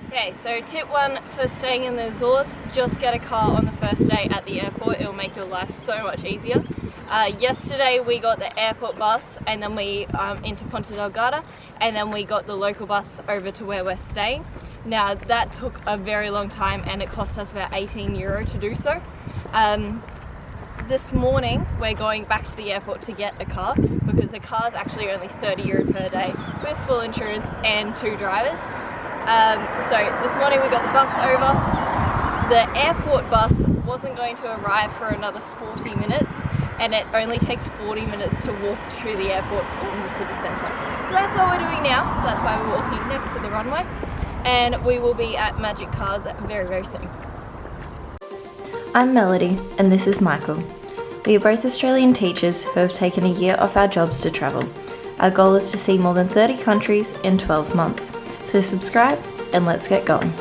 Okay, so tip one for staying in the Azores, just get a car on the first day at the airport. It will make your life so much easier. Yesterday we got the airport bus and then we into Ponta Delgada, and then we got the local bus over to where we're staying. Now that took a very long time and it cost us about €18 to do so. This morning we're going back to the airport to get a car because the car is actually only €30 per day with full insurance and 2 drivers. So this morning we got the bus over. The airport bus wasn't going to arrive for another 40 minutes and it only takes 40 minutes to walk to the airport from the city centre. So that's what we're doing now. That's why we're walking next to the runway, and we will be at Magic Cars very, very soon. I'm Melody and this is Michael. We are both Australian teachers who have taken a year off our jobs to travel. Our goal is to see more than 30 countries in 12 months. So subscribe and let's get going.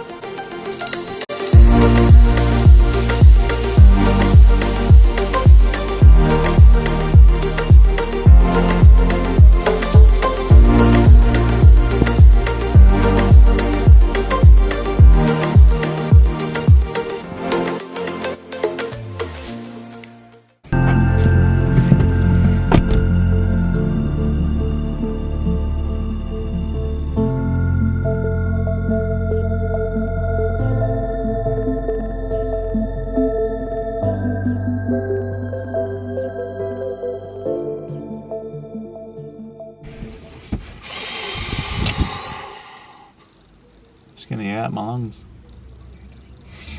Just getting the air out my lungs.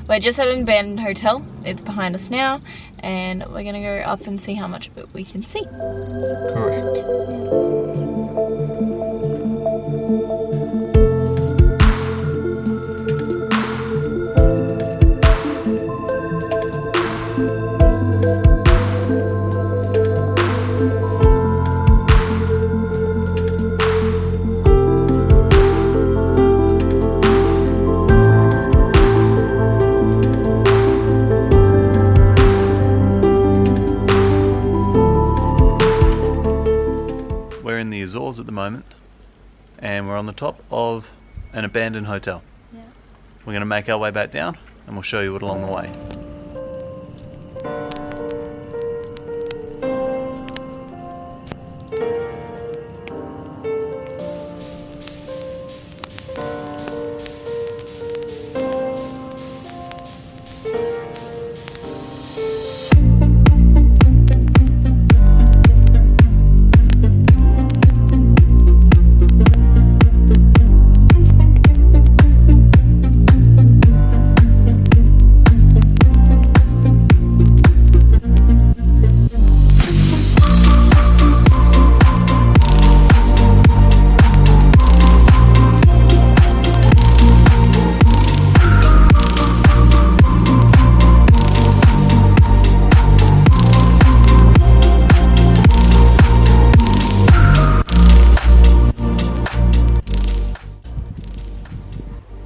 We're just at an abandoned hotel. It's behind us now, and we're gonna go up and see how much of it we can see. Correct. We're in the Azores at the moment and we're on the top of an abandoned hotel. Yeah. We're going to make our way back down and we'll show you it along the way.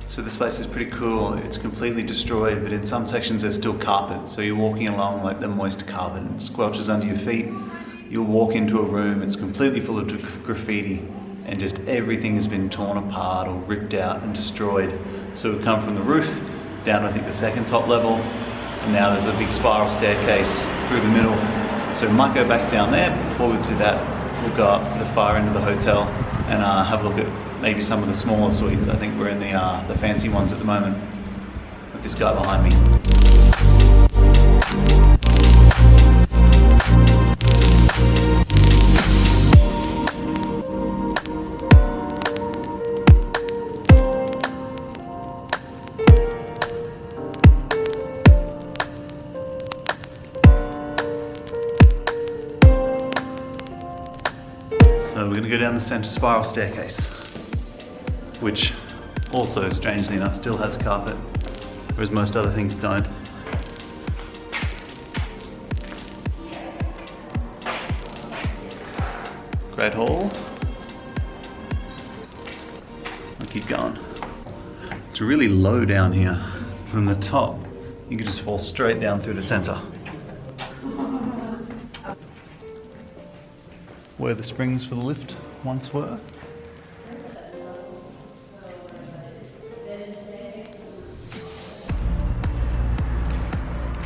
So this place is pretty cool. It's completely destroyed, but in some sections there's still carpet. So you're walking along like the moist carpet and it squelches under your feet. You'll walk into a room, it's completely full of graffiti and just everything has been torn apart or ripped out and destroyed. So we've come from the roof down to I think the second top level, and now there's a big spiral staircase through the middle. So we might go back down there, but before we do that, we'll go up to the far end of the hotel and have a look at maybe some of the smaller suites. I think we're in the fancy ones at the moment with this guy behind me. So we're going to go down the centre spiral staircase, which also, strangely enough, still has carpet, whereas most other things don't. Great hall. I'll keep going. It's really low down here. From the top, you could just fall straight down through the centre. Where the springs for the lift once were.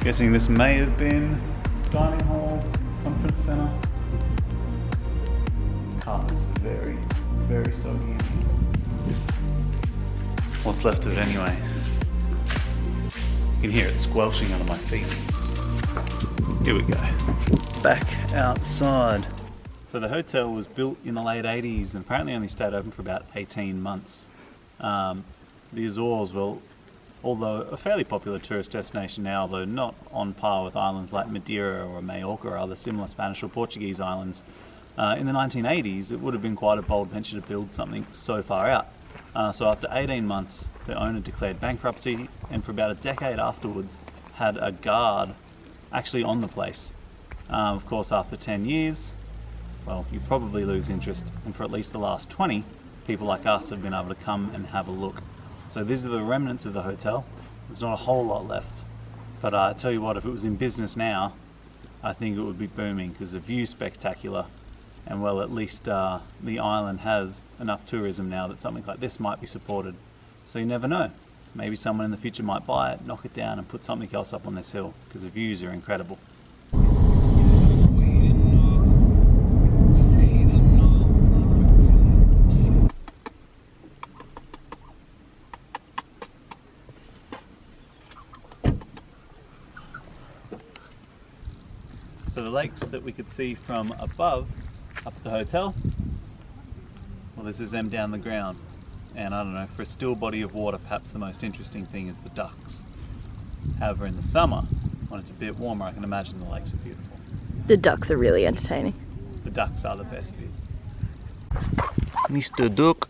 Guessing this may have been dining hall, conference centre. Carpet's very, very soggy in here. What's left of it anyway? You can hear it squelching under my feet. Here we go. Back outside. So the hotel was built in the late 80s and apparently only stayed open for about 18 months. The Azores, well, although a fairly popular tourist destination now, though not on par with islands like Madeira or Majorca or other similar Spanish or Portuguese islands, in the 1980s it would have been quite a bold venture to build something so far out. So after 18 months, the owner declared bankruptcy, and for about a decade afterwards had a guard actually on the place. Of course, after 10 years, well, you probably lose interest, and for at least the last 20, people like us have been able to come and have a look. So these are the remnants of the hotel. There's not a whole lot left, but I tell you what, if it was in business now, I think it would be booming because the view's spectacular, and well, at least the island has enough tourism now that something like this might be supported. So you never know, maybe someone in the future might buy it, knock it down and put something else up on this hill because the views are incredible. So the lakes that we could see from above, up at the hotel, well, this is them down the ground. And I don't know, for a still body of water, perhaps the most interesting thing is the ducks. However, in the summer, when it's a bit warmer, I can imagine the lakes are beautiful. The ducks are really entertaining. The ducks are the best bit. Mr. Duck.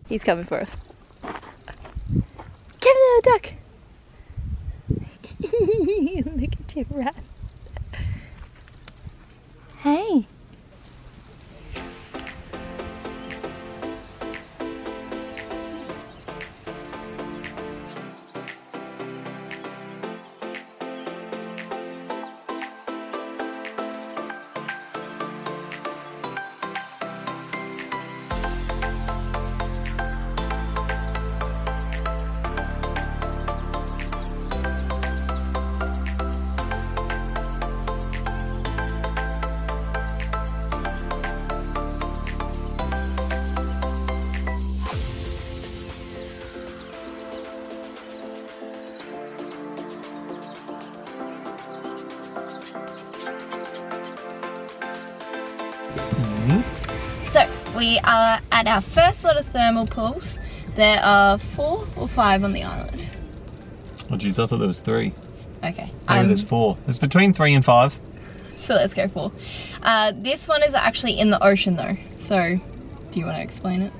He's coming for us. Come here, duck! Look at you, rat. Hey. So we are at our first lot of thermal pools. There are 4 or 5 on the island. Oh geez, I thought there was 3. Okay. Maybe there's 4. It's between 3 and 5. So let's go 4. This one is actually in the ocean though. So do you want to explain it?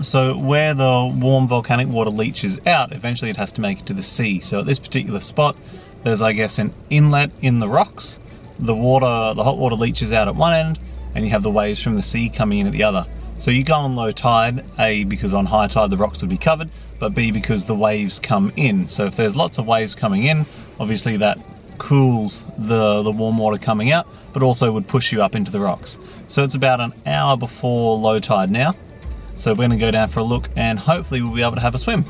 So where the warm volcanic water leaches out, eventually it has to make it to the sea. So at this particular spot, there's, I guess, an inlet in the rocks. The hot water leaches out at one end, and you have the waves from the sea coming in at the other. So you go on low tide, A, because on high tide the rocks would be covered, but B, because the waves come in. So if there's lots of waves coming in, obviously that cools the warm water coming out, but also would push you up into the rocks. So it's about an hour before low tide now. So we're gonna go down for a look and hopefully we'll be able to have a swim.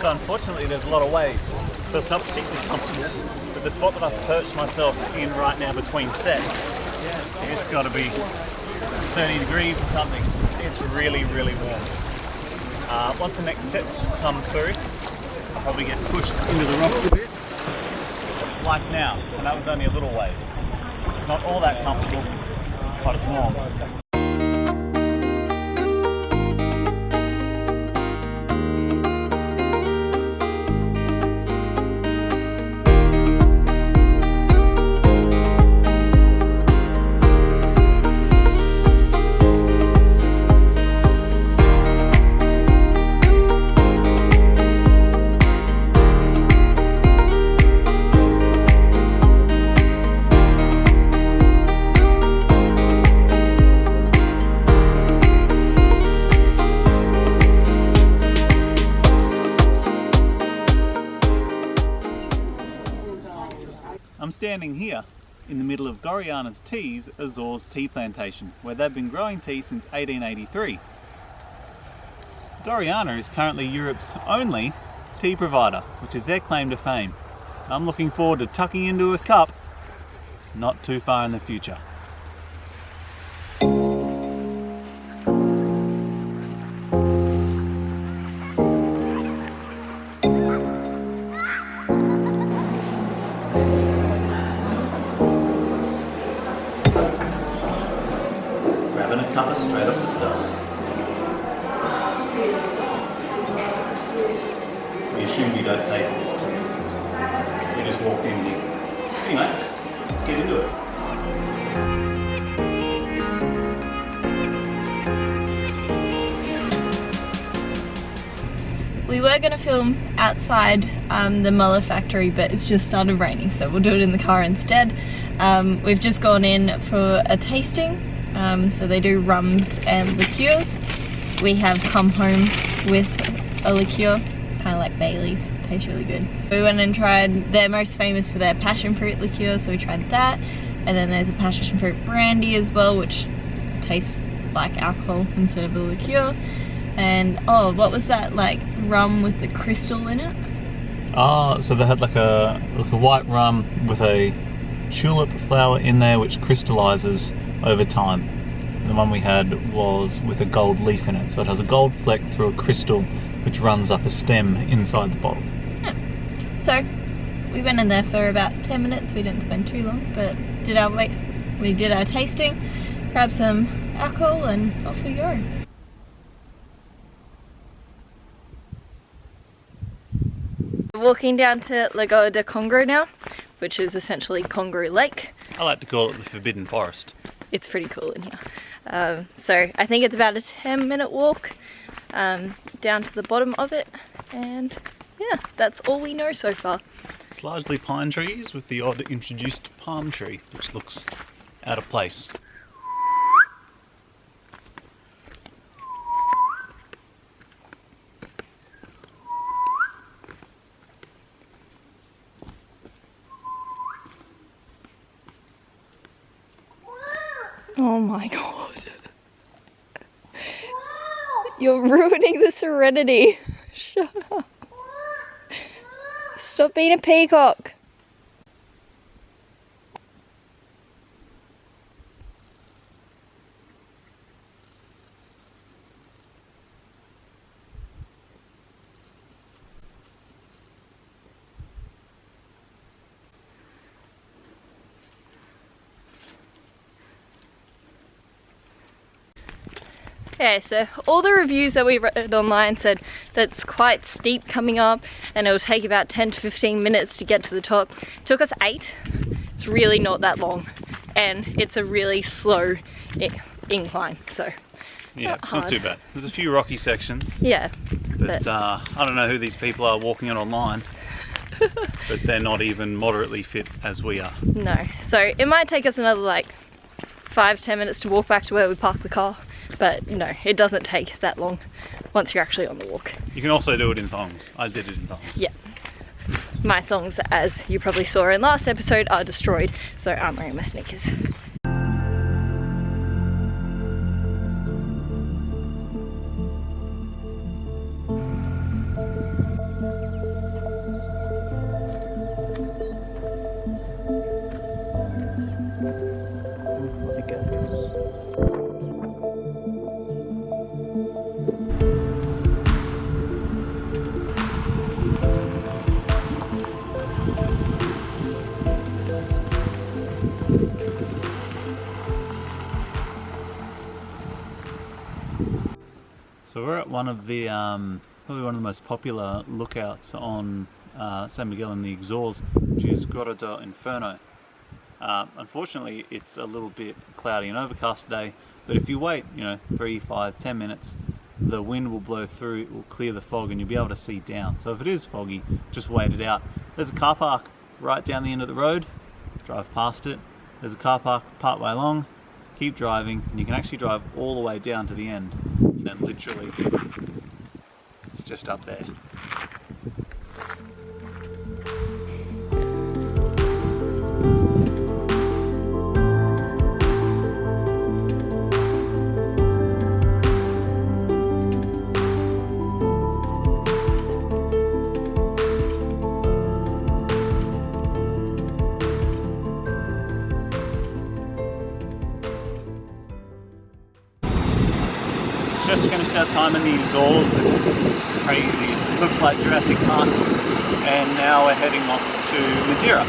So unfortunately there's a lot of waves, so it's not particularly comfortable. But the spot that I've perched myself in right now between sets, it's got to be 30 degrees or something. It's really, really warm. Once the next set comes through, I'll probably get pushed into the rocks a bit, like now, and that was only a little wave. It's not all that comfortable, but it's warm. standing here in the middle of Gorreana Tea's Azores tea plantation, where they've been growing tea since 1883. Gorreana is currently Europe's only tea provider, which is their claim to fame. I'm looking forward to tucking into a cup not too far in the future. Grabbing a cuppa straight off the stove. We assume you don't pay for this tea. You just walk in here. Anyway, let's get into it. We were going to film outside the Mulher factory, but it's just started raining, so we'll do it in the car instead. We've just gone in for a tasting, so they do rums and liqueurs. We have come home with a liqueur. It's kind of like Bailey's, tastes really good. We went and tried, they're most famous for their passion fruit liqueur, so we tried that. And then there's a passion fruit brandy as well, which tastes like alcohol instead of a liqueur. And oh, what was that, like rum with the crystal in it? So they had like a white rum with a tulip flower in there which crystallizes over time. The one we had was with a gold leaf in it, so it has a gold fleck through a crystal which runs up a stem inside the bottle. Yeah. So we went in there for about 10 minutes. We didn't spend too long, but we did our tasting, grabbed some alcohol, and off we go. Walking down to Lagoa Congro now, which is essentially Congro Lake. I like to call it the Forbidden Forest. It's pretty cool in here. So I think it's about a 10-minute walk down to the bottom of it, and yeah, that's all we know so far. It's largely pine trees with the odd introduced palm tree, which looks out of place. Oh my god. You're ruining the serenity. Shut up. Stop being a peacock. Yeah, so all the reviews that we read online said that it's quite steep coming up and it will take about 10 to 15 minutes to get to the top. It took us 8. It's really not that long, and it's a really slow incline, so yeah, it's not too bad. There's a few rocky sections. Yeah. But I don't know who these people are walking it online, but they're not even moderately fit as we are. No, so it might take us another like 5-10 minutes to walk back to where we parked the car, but no, it doesn't take that long once you're actually on the walk. You can also do it in thongs. I did it in thongs. Yeah. My thongs, as you probably saw in last episode, are destroyed, so I'm wearing my sneakers. So we're at one of the, probably one of the most popular lookouts on Sao Miguel in the Azores, which is Grotto do Inferno. Unfortunately, it's a little bit cloudy and overcast today, but if you wait, 3, 5, 10 minutes, the wind will blow through, it will clear the fog, and you'll be able to see down. So if it is foggy, just wait it out. There's a car park right down the end of the road, drive past it. There's a car park part way along, keep driving, and you can actually drive all the way down to the end. And then literally, it's just up there. just finished our time in the Azores. It's crazy. It looks like Jurassic Park. And now we're heading off to Madeira.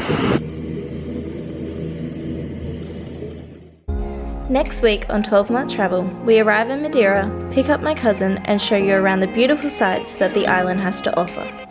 Next week on 12-month travel, we arrive in Madeira, pick up my cousin and show you around the beautiful sights that the island has to offer.